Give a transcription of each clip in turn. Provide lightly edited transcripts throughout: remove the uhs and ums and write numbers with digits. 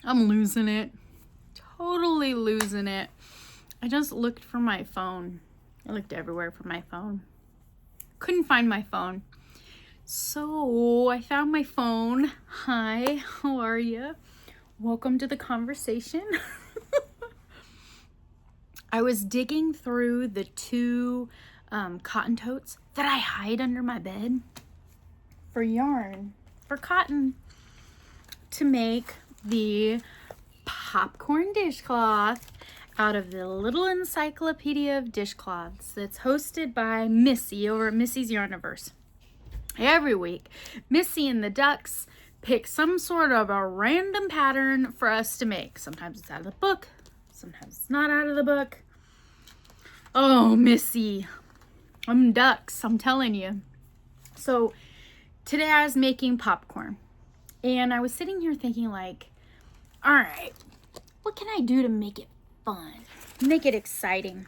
I'm losing it. Totally losing it. I just looked for my phone. I looked everywhere for my phone. Couldn't find my phone. So I found my phone. Hi, how are you? Welcome to the conversation. I was digging through the two cotton totes that I hide under my bed for yarn, for cotton, to make the popcorn dishcloth out of the little encyclopedia of dishcloths that's hosted by Missi over at Missi's Yarniverse. Every week, Missi and the ducks pick some sort of a random pattern for us to make. Sometimes it's out of the book, sometimes it's not out of the book. Oh, Missi, I'm ducks, I'm telling you. So today I was making popcorn, and I was sitting here thinking like, all right, what can I do to make it fun, make it exciting?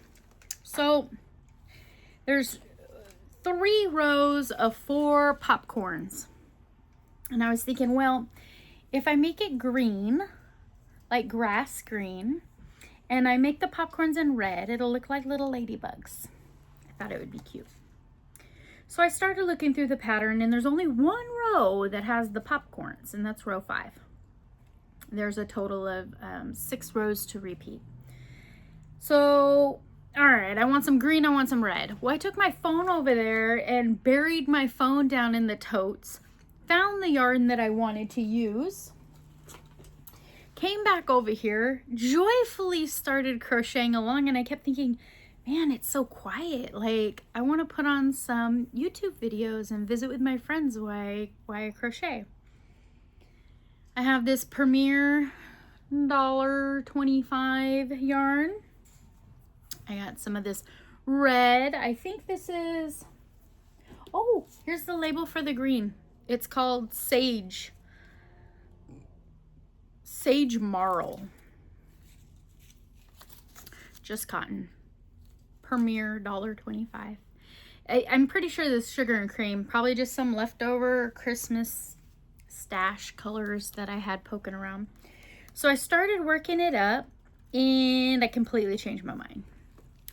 So there's 3 rows of 4 popcorns. And I was thinking, well, if I make it green, like grass green, and I make the popcorns in red, it'll look like little ladybugs. I thought it would be cute. So I started looking through the pattern, and there's only 1 row that has the popcorns, and that's row 5. There's a total of 6 rows to repeat. So, all right, I want some green, I want some red. Well, I took my phone over there and buried my phone down in the totes, found the yarn that I wanted to use, came back over here, joyfully started crocheting along, and I kept thinking, man, it's so quiet. Like, I want to put on some YouTube videos and visit with my friends while I crochet. I have this Premier $1.25 yarn. I got some of this red. I think this is, oh, here's the label for the green. It's called Sage Marl. Just cotton. Premier $1.25. I'm pretty sure this sugar and cream, probably just some leftover Christmas stash colors that I had poking around. So I started working it up, and I completely changed my mind.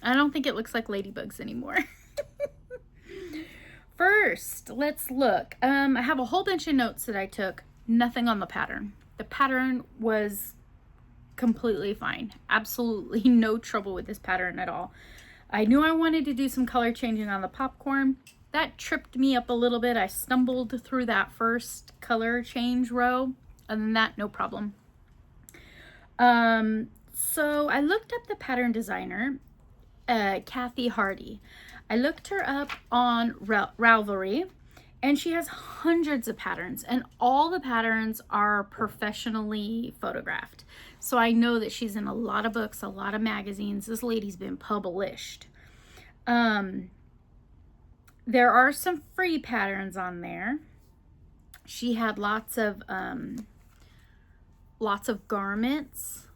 I don't think it looks like ladybugs anymore. First, let's look. I have a whole bunch of notes that I took. Nothing on the pattern. The pattern was completely fine. Absolutely no trouble with this pattern at all. I knew I wanted to do some color changing on the popcorn. That tripped me up a little bit. I stumbled through that first color change row. Other than that, no problem. So I looked up the pattern designer, Kathy Hardy. I looked her up on Ravelry, and she has hundreds of patterns, and all the patterns are professionally photographed. So I know that she's in a lot of books, a lot of magazines. This lady's been published. There are some free patterns on there. She had lots of garments.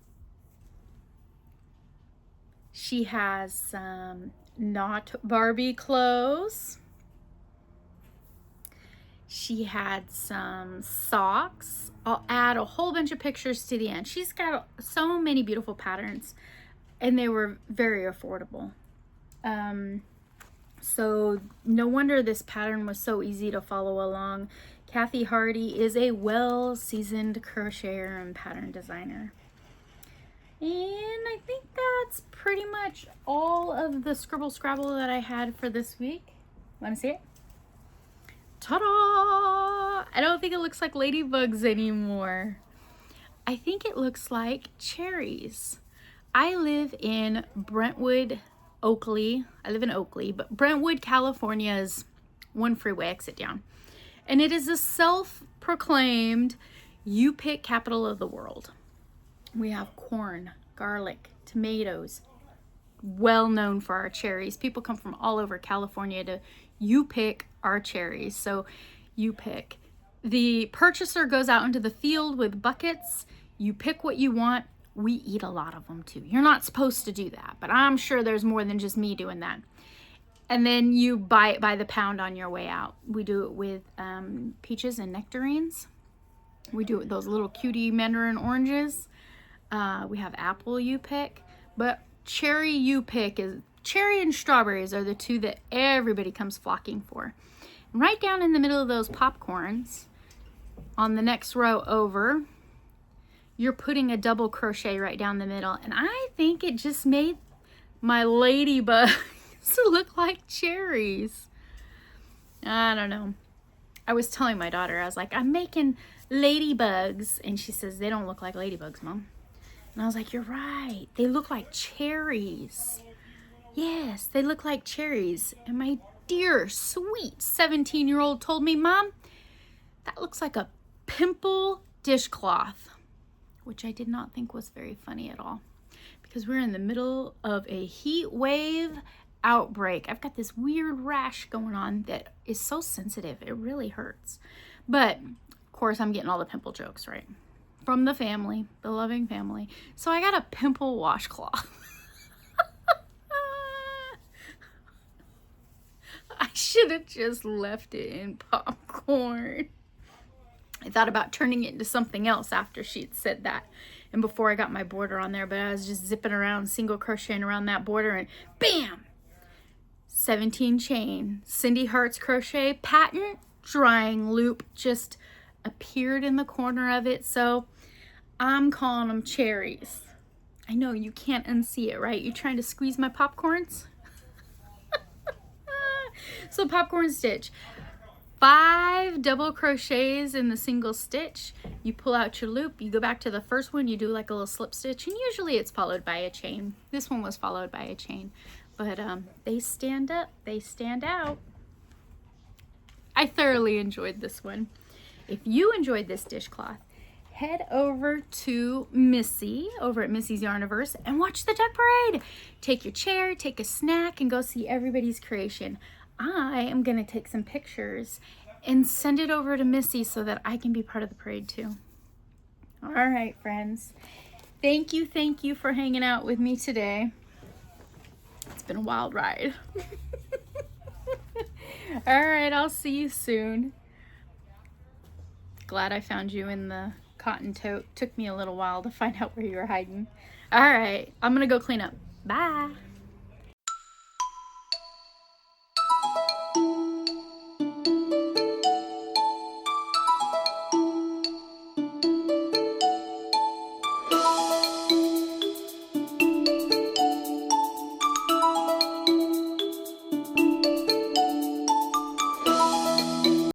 She has some not Barbie clothes. She had some socks. I'll add a whole bunch of pictures to the end. She's got so many beautiful patterns, and they were very affordable. So no wonder this pattern was so easy to follow along. Kathy Hardy is a well-seasoned crocheter and pattern designer. And I think that's pretty much all of the scribble scrabble that I had for this week. Want to see it? Ta-da! I don't think it looks like ladybugs anymore. I think it looks like cherries. I live in Oakley. I live in Oakley, but Brentwood, California is one freeway exit down. And it is a self-proclaimed you pick capital of the world. We have corn, garlic, tomatoes, well known for our cherries. People come from all over California to you pick our cherries. So you pick. The purchaser goes out into the field with buckets. You pick what you want. We eat a lot of them too. You're not supposed to do that, but I'm sure there's more than just me doing that. And then you buy it by the pound on your way out. We do it with peaches and nectarines. We do those little cutie mandarin oranges. We have apple you pick, but cherry you pick is cherry and strawberries are the two that everybody comes flocking for. And right down in the middle of those popcorns, on the next row over, you're putting a double crochet right down the middle. And I think it just made my ladybugs look like cherries. I don't know. I was telling my daughter, I was like, I'm making ladybugs. And she says, they don't look like ladybugs, Mom. And I was like, you're right. They look like cherries. Yes, they look like cherries. And my dear, sweet 17-year-old told me, Mom, that looks like a pimple dishcloth, which I did not think was very funny at all, because we're in the middle of a heat wave outbreak. I've got this weird rash going on that is so sensitive. It really hurts. But of course, I'm getting all the pimple jokes, right? From the family, the loving family. So I got a pimple washcloth. I should have just left it in popcorn. I thought about turning it into something else after she'd said that and before I got my border on there, but I was just zipping around, single crocheting around that border, and bam! 17 chain, Cindy Hart's crochet patent drying loop just appeared in the corner of it, so I'm calling them cherries. I know you can't unsee it, right? You trying to squeeze my popcorns? So popcorn stitch. 5 double crochets in the single stitch. You pull out your loop, you go back to the first one, you do like a little slip stitch, and usually it's followed by a chain. This one was followed by a chain, but they stand up, they stand out. I thoroughly enjoyed this one. If you enjoyed this dishcloth, head over to Missi over at Missi's Yarniverse and watch the duck parade. Take your chair, take a snack, and go see everybody's creation. I am going to take some pictures and send it over to Missi so that I can be part of the parade too. All right, friends. Thank you for hanging out with me today. It's been a wild ride. All right, I'll see you soon. Glad I found you in the cotton tote. Took me a little while to find out where you were hiding. All right, I'm going to go clean up. Bye.